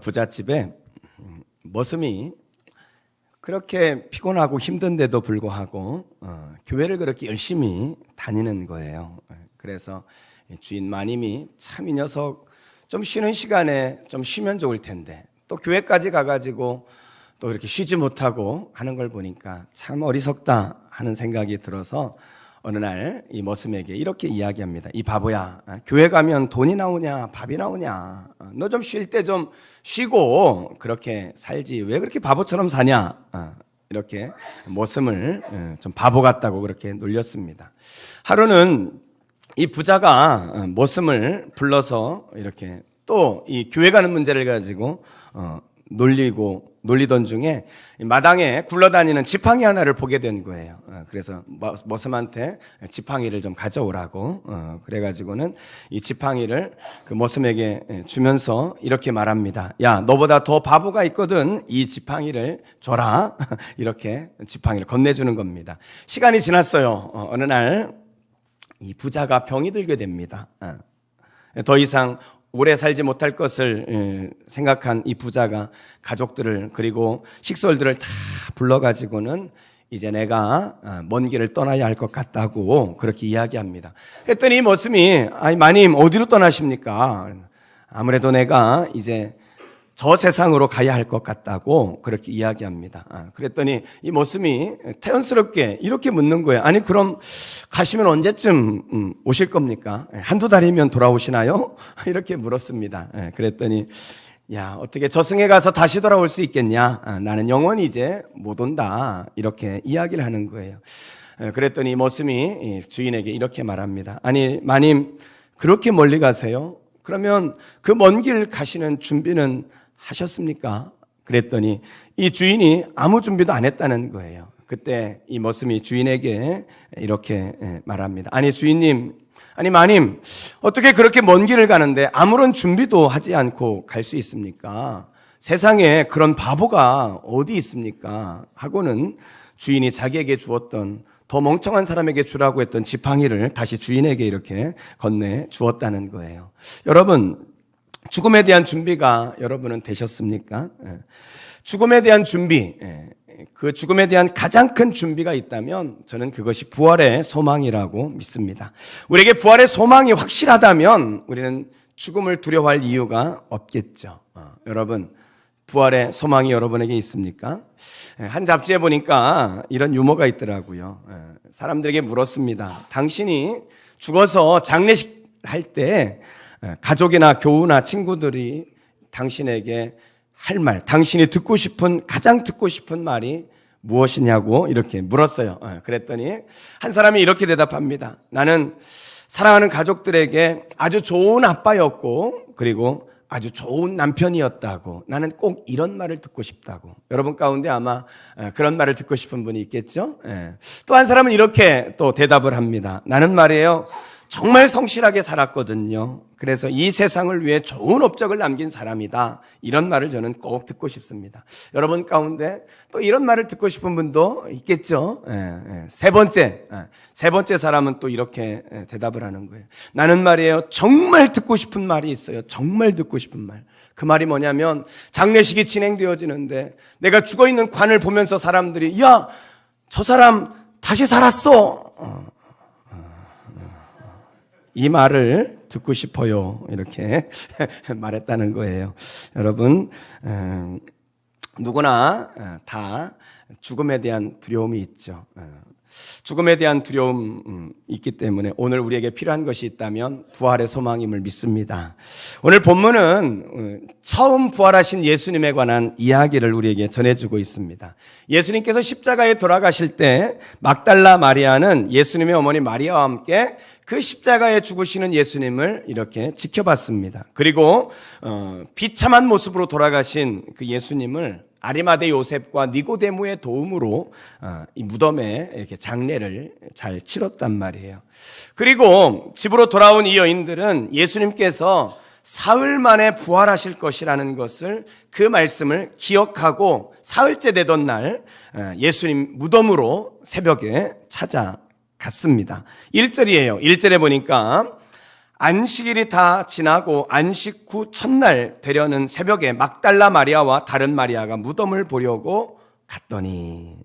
부잣집에 머슴이 그렇게 피곤하고 힘든데도 불구하고 교회를 그렇게 열심히 다니는 거예요. 그래서 주인 마님이 참 이 녀석 좀 쉬는 시간에 좀 쉬면 좋을 텐데 또 교회까지 가가지고 또 이렇게 쉬지 못하고 하는 걸 보니까 참 어리석다 하는 생각이 들어서 어느 날 이 머슴에게 이렇게 이야기합니다. 이 바보야, 교회 가면 돈이 나오냐 밥이 나오냐, 너 좀 쉴 때 좀 쉬고 그렇게 살지 왜 그렇게 바보처럼 사냐. 이렇게 머슴을 좀 바보 같다고 그렇게 놀렸습니다. 하루는 이 부자가 머슴을 불러서 이렇게 또 이 교회 가는 문제를 가지고 놀리던 중에 마당에 굴러다니는 지팡이 하나를 보게 된 거예요. 그래서 머슴한테 지팡이를 좀 가져오라고 그래가지고는 이 지팡이를 그 머슴에게 주면서 이렇게 말합니다. 야, 너보다 더 바보가 있거든. 이 지팡이를 줘라. 이렇게 지팡이를 건네주는 겁니다. 시간이 지났어요. 어느 날 이 부자가 병이 들게 됩니다. 더 이상 오래 살지 못할 것을 생각한 이 부자가 가족들을 그리고 식솔들을 다 불러가지고는 이제 내가 먼 길을 떠나야 할 것 같다고 그렇게 이야기합니다. 그랬더니 이 머슴이 아니 마님 어디로 떠나십니까? 아무래도 내가 이제 저 세상으로 가야 할 것 같다고 그렇게 이야기합니다. 그랬더니 이 머슴이 태연스럽게 이렇게 묻는 거예요. 아니 그럼 가시면 언제쯤 오실 겁니까? 한두 달이면 돌아오시나요? 이렇게 물었습니다. 그랬더니 야, 어떻게 저승에 가서 다시 돌아올 수 있겠냐? 나는 영원히 이제 못 온다. 이렇게 이야기를 하는 거예요. 그랬더니 이 머슴이 주인에게 이렇게 말합니다. 아니 마님 그렇게 멀리 가세요? 그러면 그 먼 길 가시는 준비는 하셨습니까? 그랬더니 이 주인이 아무 준비도 안 했다는 거예요. 그때 이 머슴이 주인에게 이렇게 말합니다. 아니 주인님, 아니 마님, 어떻게 그렇게 먼 길을 가는데 아무런 준비도 하지 않고 갈 수 있습니까? 세상에 그런 바보가 어디 있습니까? 하고는 주인이 자기에게 주었던 더 멍청한 사람에게 주라고 했던 지팡이를 다시 주인에게 이렇게 건네 주었다는 거예요. 여러분, 죽음에 대한 준비가 여러분은 되셨습니까? 죽음에 대한 준비, 그 죽음에 대한 가장 큰 준비가 있다면 저는 그것이 부활의 소망이라고 믿습니다. 우리에게 부활의 소망이 확실하다면 우리는 죽음을 두려워할 이유가 없겠죠. 여러분, 부활의 소망이 여러분에게 있습니까? 한 잡지에 보니까 이런 유머가 있더라고요. 사람들에게 물었습니다. 당신이 죽어서 장례식 할 때 가족이나 교우나 친구들이 당신에게 할 말, 당신이 가장 듣고 싶은 말이 무엇이냐고 이렇게 물었어요. 그랬더니 한 사람이 이렇게 대답합니다. 나는 사랑하는 가족들에게 아주 좋은 아빠였고 그리고 아주 좋은 남편이었다고, 나는 꼭 이런 말을 듣고 싶다고. 여러분 가운데 아마 그런 말을 듣고 싶은 분이 있겠죠? 또 한 사람은 이렇게 또 대답을 합니다. 나는 말이에요, 정말 성실하게 살았거든요. 그래서 이 세상을 위해 좋은 업적을 남긴 사람이다. 이런 말을 저는 꼭 듣고 싶습니다. 여러분 가운데 또 이런 말을 듣고 싶은 분도 있겠죠? 세 번째 사람은 또 이렇게 대답을 하는 거예요. 나는 말이에요, 정말 듣고 싶은 말이 있어요. 정말 듣고 싶은 말. 그 말이 뭐냐면 장례식이 진행되어지는데 내가 죽어있는 관을 보면서 사람들이 야, 저 사람 다시 살았어. 이 말을 듣고 싶어요. 이렇게 말했다는 거예요. 여러분, 누구나 다 죽음에 대한 두려움이 있죠. 죽음에 대한 두려움이 있기 때문에 오늘 우리에게 필요한 것이 있다면 부활의 소망임을 믿습니다. 오늘 본문은 처음 부활하신 예수님에 관한 이야기를 우리에게 전해주고 있습니다. 예수님께서 십자가에 돌아가실 때 막달라 마리아는 예수님의 어머니 마리아와 함께 그 십자가에 죽으시는 예수님을 이렇게 지켜봤습니다. 그리고 비참한 모습으로 돌아가신 그 예수님을 아리마대 요셉과 니고데모의 도움으로 이 무덤에 이렇게 장례를 잘 치렀단 말이에요. 그리고 집으로 돌아온 이 여인들은 예수님께서 사흘 만에 부활하실 것이라는 것을, 그 말씀을 기억하고 사흘째 되던 날 예수님 무덤으로 새벽에 찾아갔습니다. 1절이에요. 1절에 보니까 안식일이 다 지나고 안식 후 첫날 되려는 새벽에 막달라 마리아와 다른 마리아가 무덤을 보려고 갔더니,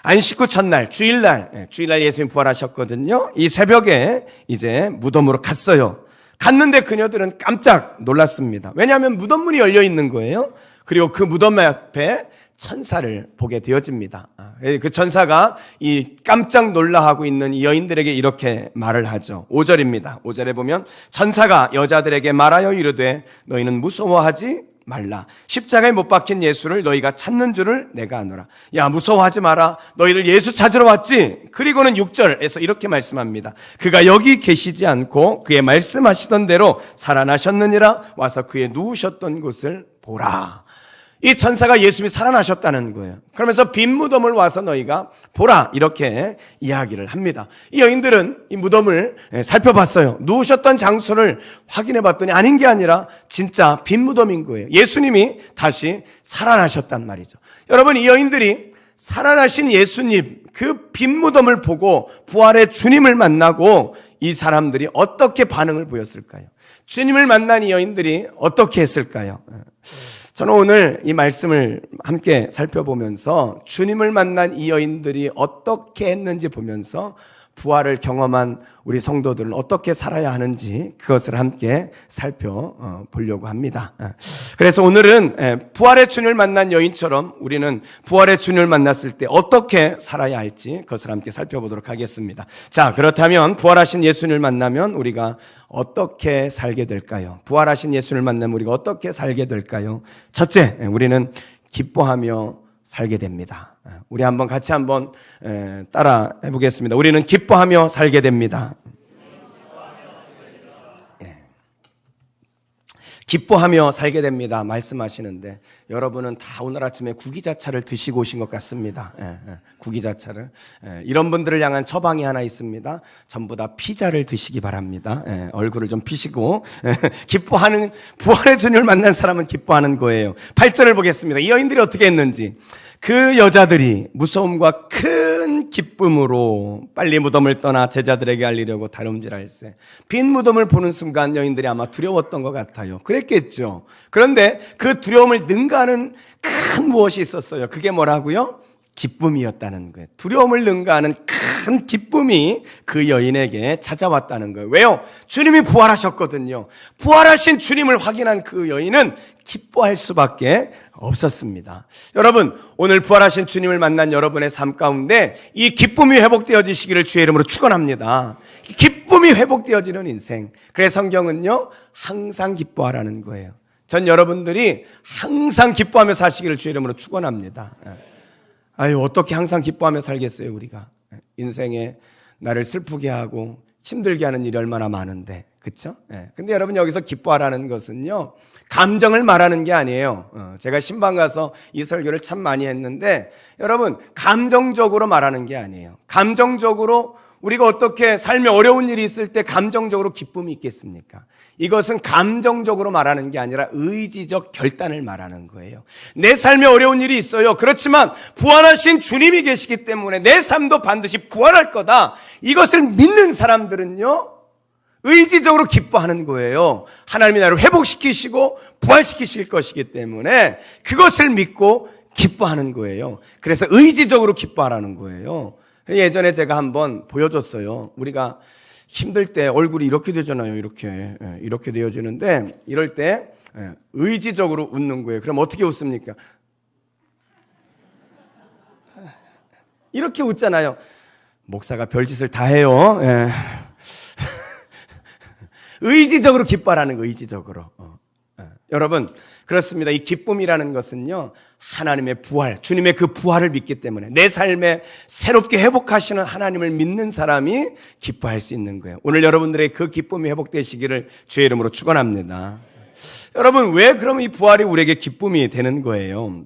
안식 후 첫날 주일날 예수님 부활하셨거든요. 이 새벽에 이제 무덤으로 갔어요. 갔는데 그녀들은 깜짝 놀랐습니다. 왜냐하면 무덤문이 열려 있는 거예요. 그리고 그 무덤 앞에 천사를 보게 되어집니다. 그 천사가 이 깜짝 놀라하고 있는 이 여인들에게 이렇게 말을 하죠. 5절입니다. 5절에 보면 천사가 여자들에게 말하여 이르되 너희는 무서워하지 말라. 십자가에 못 박힌 예수를 너희가 찾는 줄을 내가 아노라. 야, 무서워하지 마라. 너희들 예수 찾으러 왔지? 그리고는 6절에서 이렇게 말씀합니다. 그가 여기 계시지 않고 그의 말씀하시던 대로 살아나셨느니라. 와서 그의 누우셨던 곳을 보라. 이 천사가 예수님이 살아나셨다는 거예요. 그러면서 빈 무덤을 와서 너희가 보라, 이렇게 이야기를 합니다. 이 여인들은 이 무덤을 살펴봤어요. 누우셨던 장소를 확인해 봤더니 아닌 게 아니라 진짜 빈 무덤인 거예요. 예수님이 다시 살아나셨단 말이죠. 여러분, 이 여인들이 살아나신 예수님, 그 빈 무덤을 보고 부활의 주님을 만나고 이 사람들이 어떻게 반응을 보였을까요? 주님을 만난 이 여인들이 어떻게 했을까요? 저는 오늘 이 말씀을 함께 살펴보면서 주님을 만난 이 여인들이 어떻게 했는지 보면서 부활을 경험한 우리 성도들은 어떻게 살아야 하는지 그것을 함께 살펴보려고 합니다. 그래서 오늘은 부활의 주님을 만난 여인처럼 우리는 부활의 주님을 만났을 때 어떻게 살아야 할지 그것을 함께 살펴보도록 하겠습니다. 자, 그렇다면 부활하신 예수님을 만나면 우리가 어떻게 살게 될까요? 부활하신 예수님을 만나면 우리가 어떻게 살게 될까요? 첫째, 우리는 기뻐하며 살게 됩니다. 우리 같이 한번 따라 해보겠습니다. 우리는 기뻐하며 살게 됩니다. 기뻐하며 살게 됩니다 말씀하시는데 여러분은 다 오늘 아침에 구기자차를 드시고 오신 것 같습니다. 구기자차를. 이런 분들을 향한 처방이 하나 있습니다. 전부 다 피자를 드시기 바랍니다. 얼굴을 좀 피시고 기뻐하는, 부활의 주님을 만난 사람은 기뻐하는 거예요. 8절을 보겠습니다. 이 여인들이 어떻게 했는지. 그 여자들이 무서움과 큰 기쁨으로 빨리 무덤을 떠나 제자들에게 알리려고 다름질할세. 빈 무덤을 보는 순간 여인들이 아마 두려웠던 것 같아요. 그랬겠죠. 그런데 그 두려움을 능가하는 큰 무엇이 있었어요. 그게 뭐라고요? 기쁨이었다는 거예요. 두려움을 능가하는 큰 기쁨이 그 여인에게 찾아왔다는 거예요. 왜요? 주님이 부활하셨거든요. 부활하신 주님을 확인한 그 여인은 기뻐할 수밖에 없었습니다. 여러분, 오늘 부활하신 주님을 만난 여러분의 삶 가운데 이 기쁨이 회복되어지시기를 주의 이름으로 축원합니다. 기쁨이 회복되어지는 인생. 그래서 성경은요, 항상 기뻐하라는 거예요. 전 여러분들이 항상 기뻐하며 사시기를 주의 이름으로 축원합니다. 아유, 어떻게 항상 기뻐하며 살겠어요, 우리가. 인생에 나를 슬프게 하고 힘들게 하는 일이 얼마나 많은데, 그렇죠? 근데 여러분, 여기서 기뻐하라는 것은요, 감정을 말하는 게 아니에요. 제가 신방 가서 이 설교를 참 많이 했는데, 여러분, 감정적으로 말하는 게 아니에요. 감정적으로 우리가 어떻게 삶에 어려운 일이 있을 때 감정적으로 기쁨이 있겠습니까? 이것은 감정적으로 말하는 게 아니라 의지적 결단을 말하는 거예요. 내 삶에 어려운 일이 있어요. 그렇지만 부활하신 주님이 계시기 때문에 내 삶도 반드시 부활할 거다. 이것을 믿는 사람들은요, 의지적으로 기뻐하는 거예요. 하나님이 나를 회복시키시고 부활시키실 것이기 때문에 그것을 믿고 기뻐하는 거예요. 그래서 의지적으로 기뻐하라는 거예요. 예전에 제가 한번 보여줬어요. 우리가 힘들 때 얼굴이 이렇게 되잖아요. 이렇게 되어지는데 이럴 때 의지적으로 웃는 거예요. 그럼 어떻게 웃습니까? 이렇게 웃잖아요. 목사가 별짓을 다 해요. 의지적으로 기뻐하라는 거, 의지적으로. 여러분, 그렇습니다. 이 기쁨이라는 것은요, 하나님의 부활, 주님의 그 부활을 믿기 때문에 내 삶에 새롭게 회복하시는 하나님을 믿는 사람이 기뻐할 수 있는 거예요. 오늘 여러분들의 그 기쁨이 회복되시기를 주의 이름으로 축원합니다. 여러분, 왜 그러면 이 부활이 우리에게 기쁨이 되는 거예요?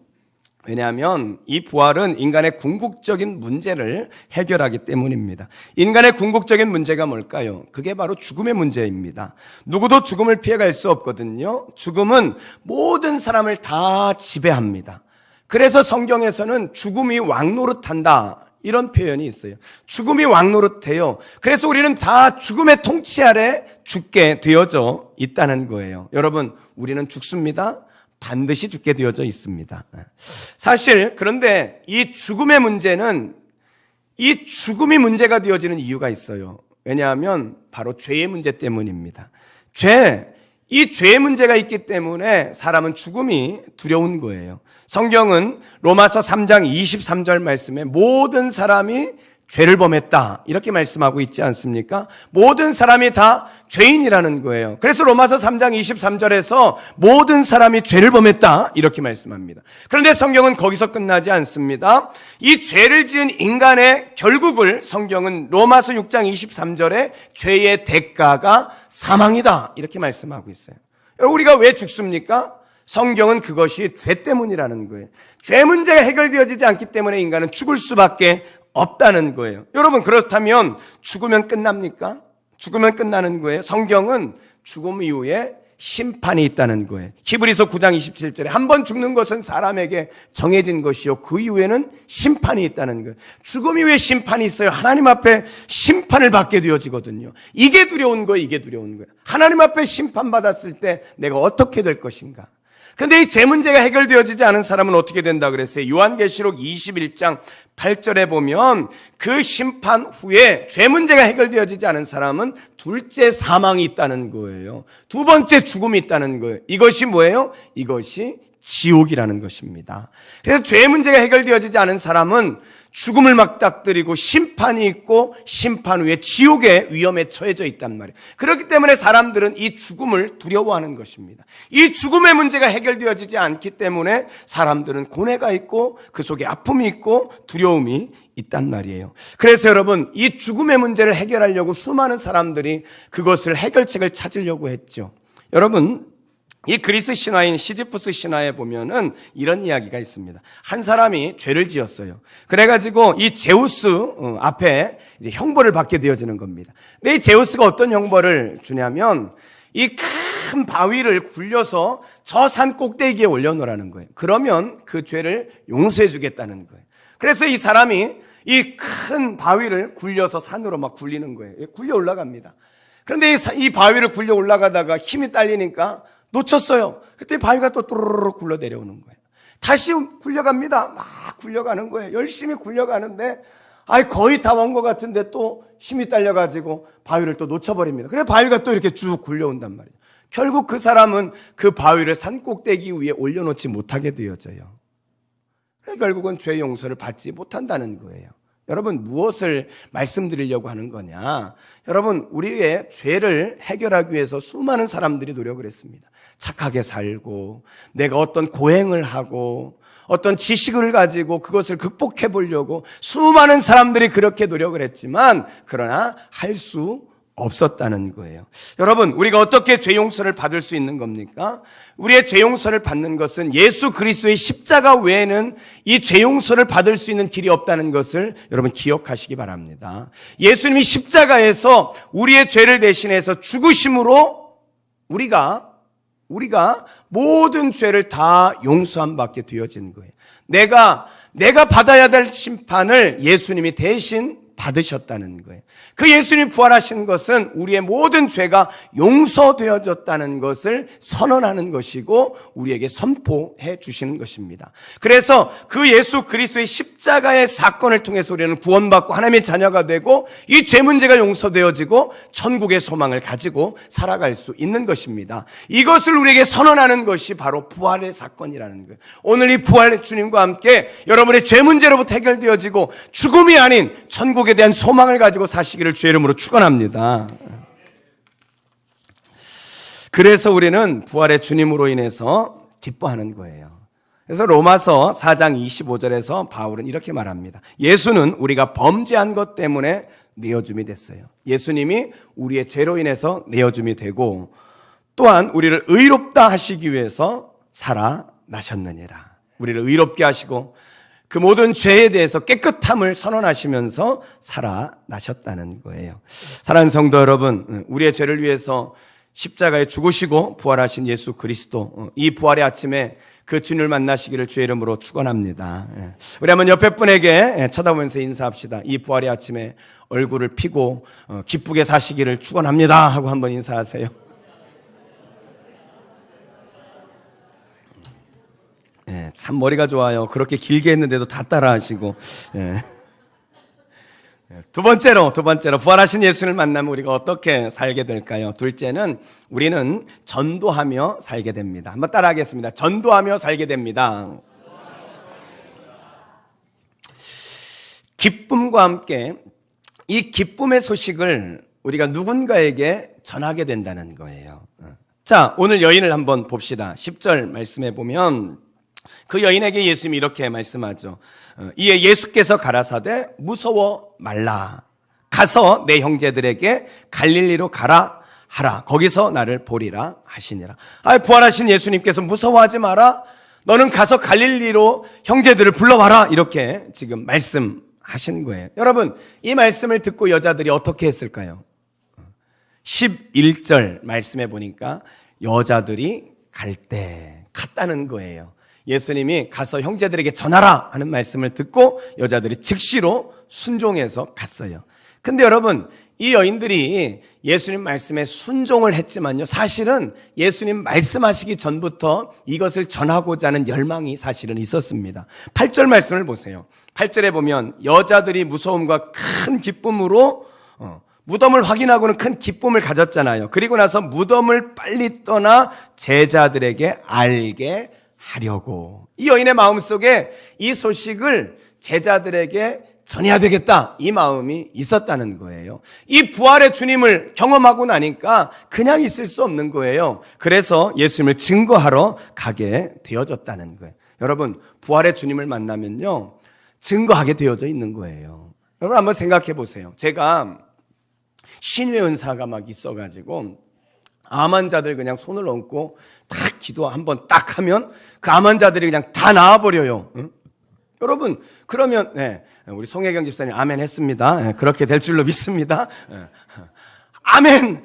왜냐하면 이 부활은 인간의 궁극적인 문제를 해결하기 때문입니다. 인간의 궁극적인 문제가 뭘까요? 그게 바로 죽음의 문제입니다. 누구도 죽음을 피해갈 수 없거든요. 죽음은 모든 사람을 다 지배합니다. 그래서 성경에서는 죽음이 왕노릇한다, 이런 표현이 있어요. 죽음이 왕노릇해요. 그래서 우리는 다 죽음의 통치 아래 죽게 되어져 있다는 거예요. 여러분, 우리는 죽습니다. 반드시 죽게 되어져 있습니다. 사실 그런데 이 죽음의 문제는 이 죽음이 문제가 되어지는 이유가 있어요. 왜냐하면 바로 죄의 문제 때문입니다. 이 죄의 문제가 있기 때문에 사람은 죽음이 두려운 거예요. 성경은 로마서 3장 23절 말씀에 모든 사람이 죄를 범했다 이렇게 말씀하고 있지 않습니까? 모든 사람이 다 죄인이라는 거예요. 그래서 로마서 3장 23절에서 모든 사람이 죄를 범했다 이렇게 말씀합니다. 그런데 성경은 거기서 끝나지 않습니다. 이 죄를 지은 인간의 결국을 성경은 로마서 6장 23절에 죄의 대가가 사망이다 이렇게 말씀하고 있어요. 우리가 왜 죽습니까? 성경은 그것이 죄 때문이라는 거예요. 죄 문제가 해결되어지지 않기 때문에 인간은 죽을 수밖에 없다는 거예요. 여러분, 그렇다면 죽으면 끝납니까? 죽으면 끝나는 거예요. 성경은 죽음 이후에 심판이 있다는 거예요. 히브리서 9장 27절에 한 번 죽는 것은 사람에게 정해진 것이요 그 이후에는 심판이 있다는 거예요. 죽음 이후에 심판이 있어요. 하나님 앞에 심판을 받게 되어지거든요. 이게 두려운 거예요. 이게 두려운 거예요. 하나님 앞에 심판받았을 때 내가 어떻게 될 것인가? 근데 이 죄 문제가 해결되어지지 않은 사람은 어떻게 된다 그랬어요? 요한계시록 21장 8절에 보면 그 심판 후에 죄 문제가 해결되어지지 않은 사람은 둘째 사망이 있다는 거예요. 두 번째 죽음이 있다는 거예요. 이것이 뭐예요? 이것이 지옥이라는 것입니다. 그래서 죄 문제가 해결되어지지 않은 사람은 죽음을 맞닥뜨리고 심판이 있고 심판 후에 지옥의 위험에 처해져 있단 말이에요. 그렇기 때문에 사람들은 이 죽음을 두려워하는 것입니다. 이 죽음의 문제가 해결되어지지 않기 때문에 사람들은 고뇌가 있고 그 속에 아픔이 있고 두려움이 있단 말이에요. 그래서 여러분, 이 죽음의 문제를 해결하려고 수많은 사람들이 그것을 해결책을 찾으려고 했죠. 여러분, 이 그리스 신화인 시지푸스 신화에 보면은 이런 이야기가 있습니다. 한 사람이 죄를 지었어요. 그래가지고 이 제우스 앞에 이제 형벌을 받게 되어지는 겁니다. 근데 이 제우스가 어떤 형벌을 주냐면 이 큰 바위를 굴려서 저 산 꼭대기에 올려놓으라는 거예요. 그러면 그 죄를 용서해 주겠다는 거예요. 그래서 이 사람이 이 큰 바위를 굴려서 산으로 막 굴리는 거예요. 굴려 올라갑니다. 그런데 이 바위를 굴려 올라가다가 힘이 딸리니까 놓쳤어요. 그때 바위가 또 또르르 굴러 내려오는 거예요. 다시 굴려갑니다. 막 굴려가는 거예요. 열심히 굴려가는데 거의 다 온 것 같은데 또 힘이 딸려가지고 바위를 또 놓쳐버립니다. 그래 바위가 또 이렇게 쭉 굴려온단 말이에요. 결국 그 사람은 그 바위를 산 꼭대기 위에 올려놓지 못하게 되어져요. 그래서 결국은 죄 용서를 받지 못한다는 거예요. 여러분, 무엇을 말씀드리려고 하는 거냐? 여러분, 우리의 죄를 해결하기 위해서 수많은 사람들이 노력을 했습니다. 착하게 살고 내가 어떤 고행을 하고 어떤 지식을 가지고 그것을 극복해 보려고 수많은 사람들이 그렇게 노력을 했지만 그러나 할 수 없었다는 거예요. 여러분, 우리가 어떻게 죄 용서를 받을 수 있는 겁니까? 우리의 죄 용서를 받는 것은 예수 그리스도의 십자가 외에는 이 죄 용서를 받을 수 있는 길이 없다는 것을 여러분 기억하시기 바랍니다. 예수님이 십자가에서 우리의 죄를 대신해서 죽으심으로 우리가 모든 죄를 다 용서함 받게 되어진 거예요. 내가 받아야 될 심판을 예수님이 대신 받으셨다는 거예요. 그 예수님이 부활하신 것은 우리의 모든 죄가 용서되어졌다는 것을 선언하는 것이고 우리에게 선포해 주시는 것입니다. 그래서 그 예수 그리스도의 십자가의 사건을 통해서 우리는 구원받고 하나님의 자녀가 되고 이 죄 문제가 용서되어지고 천국의 소망을 가지고 살아갈 수 있는 것입니다. 이것을 우리에게 선언하는 것이 바로 부활의 사건이라는 거예요. 오늘 이 부활의 주님과 함께 여러분의 죄 문제로부터 해결되어지고 죽음이 아닌 천국에 대한 소망을 가지고 사시기를 주의 이름으로 축원합니다. 그래서 우리는 부활의 주님으로 인해서 기뻐하는 거예요. 그래서 로마서 4장 25절에서 바울은 이렇게 말합니다. 예수는 우리가 범죄한 것 때문에 내어줌이 됐어요. 예수님이 우리의 죄로 인해서 내어줌이 되고 또한 우리를 의롭다 하시기 위해서 살아나셨느니라. 우리를 의롭게 하시고 그 모든 죄에 대해서 깨끗함을 선언하시면서 살아나셨다는 거예요. 사랑하는 성도 여러분, 우리의 죄를 위해서 십자가에 죽으시고 부활하신 예수 그리스도, 이 부활의 아침에 그 주님을 만나시기를 주의 이름으로 축원합니다. 우리 한번 옆에 분에게 쳐다보면서 인사합시다. 이 부활의 아침에 얼굴을 피고 기쁘게 사시기를 축원합니다 하고 한번 인사하세요. 참 머리가 좋아요. 그렇게 길게 했는데도 다 따라하시고. 두 번째로 부활하신 예수를 만나면 우리가 어떻게 살게 될까요? 둘째는 우리는 전도하며 살게 됩니다. 한번 따라하겠습니다. 전도하며 살게 됩니다. 기쁨과 함께 이 기쁨의 소식을 우리가 누군가에게 전하게 된다는 거예요. 자, 오늘 여인을 한번 봅시다. 10절 말씀해 보면 그 여인에게 예수님이 이렇게 말씀하죠. 이에 예수께서 가라사대 무서워 말라. 가서 내 형제들에게 갈릴리로 가라 하라. 거기서 나를 보리라 하시니라. 부활하신 예수님께서 무서워하지 마라. 너는 가서 갈릴리로 형제들을 불러와라. 이렇게 지금 말씀하신 거예요. 여러분, 이 말씀을 듣고 여자들이 어떻게 했을까요? 11절 말씀해 보니까 여자들이 갈 때 갔다는 거예요. 예수님이 가서 형제들에게 전하라 하는 말씀을 듣고 여자들이 즉시로 순종해서 갔어요. 근데 여러분, 이 여인들이 예수님 말씀에 순종을 했지만요, 사실은 예수님 말씀하시기 전부터 이것을 전하고자 하는 열망이 사실은 있었습니다. 8절 말씀을 보세요. 8절에 보면 여자들이 무서움과 큰 기쁨으로 무덤을 확인하고는 큰 기쁨을 가졌잖아요. 그리고 나서 무덤을 빨리 떠나 제자들에게 알게 하려고, 이 여인의 마음속에 이 소식을 제자들에게 전해야 되겠다, 이 마음이 있었다는 거예요. 이 부활의 주님을 경험하고 나니까 그냥 있을 수 없는 거예요. 그래서 예수님을 증거하러 가게 되어졌다는 거예요. 여러분, 부활의 주님을 만나면요, 증거하게 되어져 있는 거예요. 여러분 한번 생각해 보세요. 제가 신유의 은사가 막 있어가지고 암 환자들 그냥 손을 얹고 딱 기도 한번 딱 하면 그 암 환자들이 그냥 다 나아버려요. 응? 여러분, 그러면 우리 송혜경 집사님 아멘 했습니다. 그렇게 될 줄로 믿습니다. 아멘.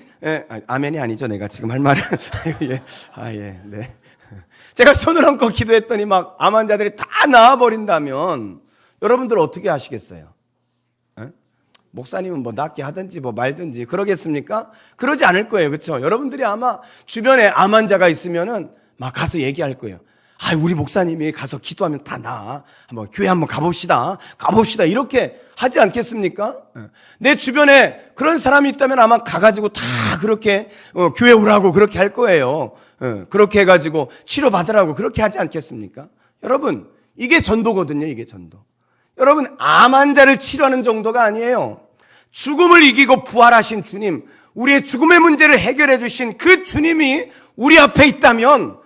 아멘이 아니죠. 내가 지금 할 말은. 네. 제가 손을 얹고 기도했더니 막 암 환자들이 다 나아버린다면 여러분들 어떻게 하시겠어요? 목사님은 뭐 낫게 하든지 뭐 말든지 그러겠습니까? 그러지 않을 거예요. 그렇죠? 여러분들이 아마 주변에 암 환자가 있으면은 막 가서 얘기할 거예요. 우리 목사님이 가서 기도하면 다 나아. 한번 교회 한번 가봅시다. 이렇게 하지 않겠습니까? 내 주변에 그런 사람이 있다면 아마 가가지고 다 그렇게 교회 오라고 그렇게 할 거예요. 그렇게 해가지고 치료받으라고 그렇게 하지 않겠습니까? 여러분, 이게 전도거든요. 이게 전도. 여러분, 암 환자를 치료하는 정도가 아니에요. 죽음을 이기고 부활하신 주님, 우리의 죽음의 문제를 해결해 주신 그 주님이 우리 앞에 있다면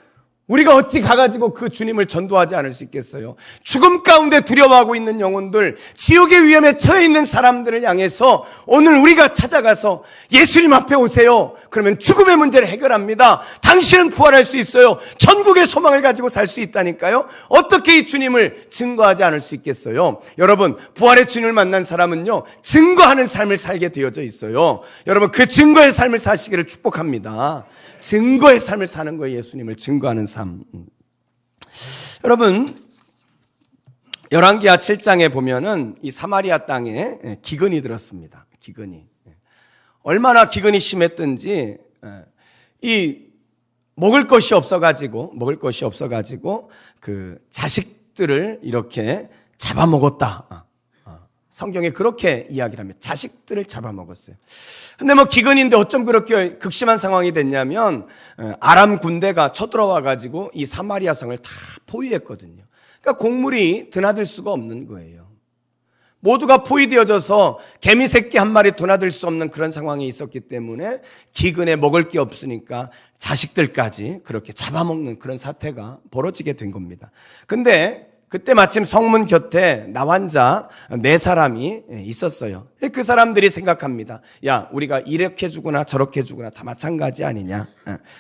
우리가 어찌 가가지고 그 주님을 전도하지 않을 수 있겠어요? 죽음 가운데 두려워하고 있는 영혼들, 지옥의 위험에 처해 있는 사람들을 향해서 오늘 우리가 찾아가서 예수님 앞에 오세요. 그러면 죽음의 문제를 해결합니다. 당신은 부활할 수 있어요. 천국의 소망을 가지고 살 수 있다니까요. 어떻게 이 주님을 증거하지 않을 수 있겠어요? 여러분, 부활의 주님을 만난 사람은요, 증거하는 삶을 살게 되어져 있어요. 여러분, 그 증거의 삶을 사시기를 축복합니다. 증거의 삶을 사는 거예요. 예수님을 증거하는 삶. 여러분, 열왕기하 7장에 보면은 이 사마리아 땅에 기근이 들었습니다. 기근이. 얼마나 기근이 심했든지 이 먹을 것이 없어가지고 그 자식들을 이렇게 잡아먹었다. 성경에 그렇게 이야기를 합니다. 자식들을 잡아먹었어요. 근데 뭐 기근인데 어쩜 그렇게 극심한 상황이 됐냐면 아람 군대가 쳐들어와 가지고 이 사마리아 성을 다 포위했거든요. 그러니까 곡물이 드나들 수가 없는 거예요. 모두가 포위되어져서 개미 새끼 한 마리 드나들 수 없는 그런 상황이 있었기 때문에 기근에 먹을 게 없으니까 자식들까지 그렇게 잡아먹는 그런 사태가 벌어지게 된 겁니다. 근데 그때 마침 성문 곁에 나환자 4사람이 있었어요. 그 사람들이 생각합니다. 야, 우리가 이렇게 해주거나 저렇게 해주거나 다 마찬가지 아니냐.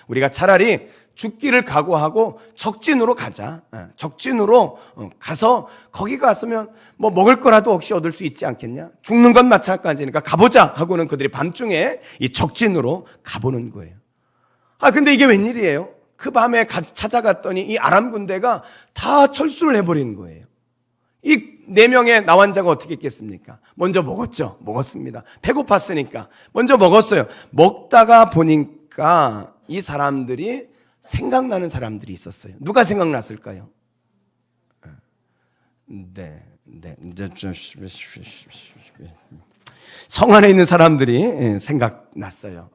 우리가 차라리 죽기를 각오하고 적진으로 가자. 적진으로 가서 거기 갔으면 뭐 먹을 거라도 혹시 얻을 수 있지 않겠냐. 죽는 건 마찬가지니까 가보자 하고는 그들이 밤중에 이 적진으로 가보는 거예요. 근데 이게 웬일이에요? 그 밤에 찾아갔더니 이 아람 군대가 다 철수를 해버린 거예요. 이 4명의 나환자가 어떻게 했겠습니까? 먼저 먹었죠. 먹었습니다. 배고팠으니까 먼저 먹었어요. 먹다가 보니까 이 사람들이 생각나는 사람들이 있었어요. 누가 생각났을까요? 성 안에 있는 사람들이 생각났어요.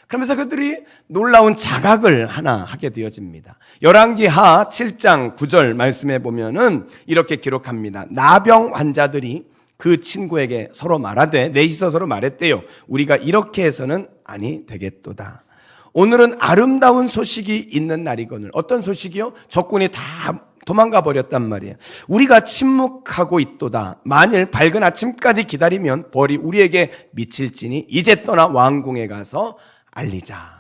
그러면서 그들이 놀라운 자각을 하나 하게 되어집니다. 열왕기하 7장 9절 말씀해 보면은 이렇게 기록합니다. 나병 환자들이 그 친구에게 서로 말하되, 넷이서 서로 말했대요. 우리가 이렇게 해서는 아니 되겠도다. 오늘은 아름다운 소식이 있는 날이거늘. 어떤 소식이요? 적군이 다 도망가 버렸단 말이에요. 우리가 침묵하고 있도다. 만일 밝은 아침까지 기다리면 벌이 우리에게 미칠지니 이제 떠나 왕궁에 가서 알리자.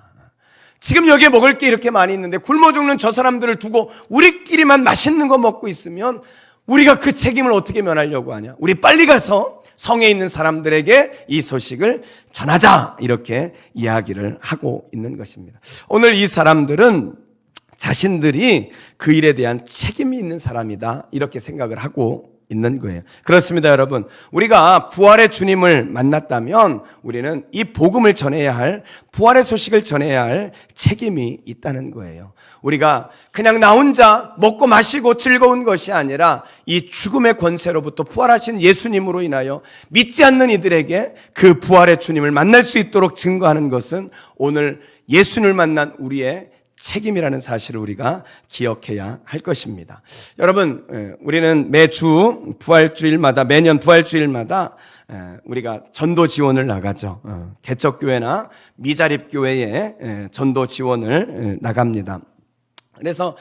지금 여기에 먹을 게 이렇게 많이 있는데 굶어 죽는 저 사람들을 두고 우리끼리만 맛있는 거 먹고 있으면 우리가 그 책임을 어떻게 면하려고 하냐? 우리 빨리 가서 성에 있는 사람들에게 이 소식을 전하자. 이렇게 이야기를 하고 있는 것입니다. 오늘 이 사람들은 자신들이 그 일에 대한 책임이 있는 사람이다. 이렇게 생각을 하고 있는 거예요. 그렇습니다, 여러분. 우리가 부활의 주님을 만났다면 우리는 이 복음을 전해야 할, 부활의 소식을 전해야 할 책임이 있다는 거예요. 우리가 그냥 나 혼자 먹고 마시고 즐거운 것이 아니라 이 죽음의 권세로부터 부활하신 예수님으로 인하여 믿지 않는 이들에게 그 부활의 주님을 만날 수 있도록 증거하는 것은 오늘 예수님을 만난 우리의 책임이라는 사실을 우리가 기억해야 할 것입니다. 여러분, 우리는 매주 부활주일마다, 매년 부활주일마다 우리가 전도 지원을 나가죠. 개척교회나 미자립교회에 전도 지원을 나갑니다. 그래서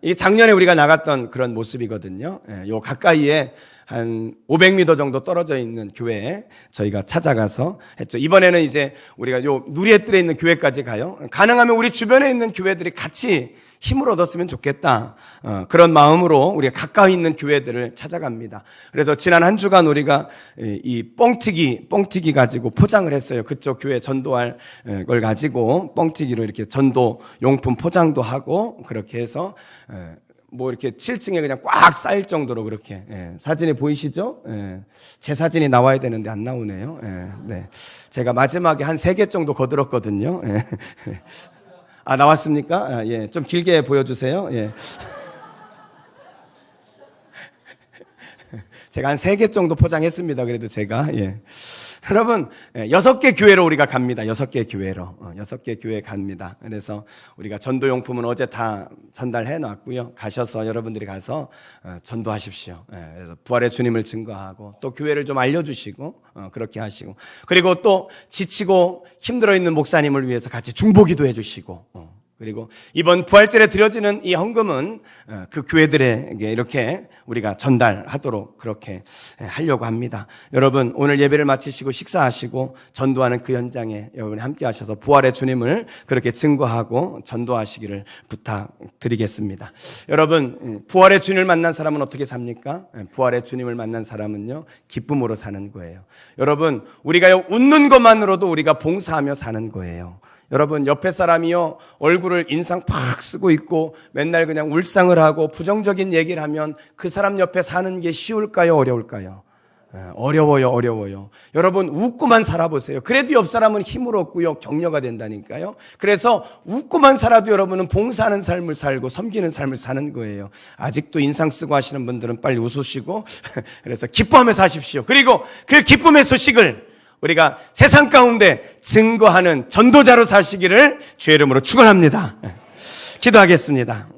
이 작년에 우리가 나갔던 그런 모습이거든요. 요 가까이에 한 500m 정도 떨어져 있는 교회에 저희가 찾아가서 했죠. 이번에는 이제 우리가 요 누리에뜰에 있는 교회까지 가요. 가능하면 우리 주변에 있는 교회들이 같이 힘을 얻었으면 좋겠다. 그런 마음으로 우리가 가까이 있는 교회들을 찾아갑니다. 그래서 지난 한 주간 우리가 이 뻥튀기 가지고 포장을 했어요. 그쪽 교회 전도할 걸 가지고 뻥튀기로 이렇게 전도 용품 포장도 하고 그렇게 해서 뭐 이렇게 7층에 그냥 꽉 쌓일 정도로 그렇게 사진이 보이시죠? 제 사진이 나와야 되는데 안 나오네요. 네. 제가 마지막에 한 3개 정도 거들었거든요. 나왔습니까? 예. 좀 길게 보여주세요. 예. 제가 한 3개 정도 포장했습니다. 그래도 제가. 예. 여러분, 6개 교회로 우리가 갑니다. 6개 교회로. 6개 교회 갑니다. 그래서 우리가 전도용품은 어제 다 전달해 놨고요. 가셔서 여러분들이 가서 전도하십시오. 그래서 부활의 주님을 증거하고 또 교회를 좀 알려주시고 그렇게 하시고 그리고 또 지치고 힘들어 있는 목사님을 위해서 같이 중보기도 해주시고 그리고 이번 부활절에 드려지는 이 헌금은 그 교회들에게 이렇게 우리가 전달하도록 그렇게 하려고 합니다. 여러분 오늘 예배를 마치시고 식사하시고 전도하는 그 현장에 여러분이 함께 하셔서 부활의 주님을 그렇게 증거하고 전도하시기를 부탁드리겠습니다. 여러분 부활의 주님을 만난 사람은 어떻게 삽니까? 부활의 주님을 만난 사람은요 기쁨으로 사는 거예요. 여러분 우리가 웃는 것만으로도 우리가 봉사하며 사는 거예요. 여러분 옆에 사람이요 얼굴을 인상 팍 쓰고 있고 맨날 그냥 울상을 하고 부정적인 얘기를 하면 그 사람 옆에 사는 게 쉬울까요? 어려울까요? 어려워요. 여러분 웃고만 살아보세요. 그래도 옆 사람은 힘을 얻고요 격려가 된다니까요. 그래서 웃고만 살아도 여러분은 봉사하는 삶을 살고 섬기는 삶을 사는 거예요. 아직도 인상 쓰고 하시는 분들은 빨리 웃으시고 그래서 기뻐하며 사십시오. 그리고 그 기쁨의 소식을 우리가 세상 가운데 증거하는 전도자로 사시기를 주의 이름으로 축원합니다. 기도하겠습니다.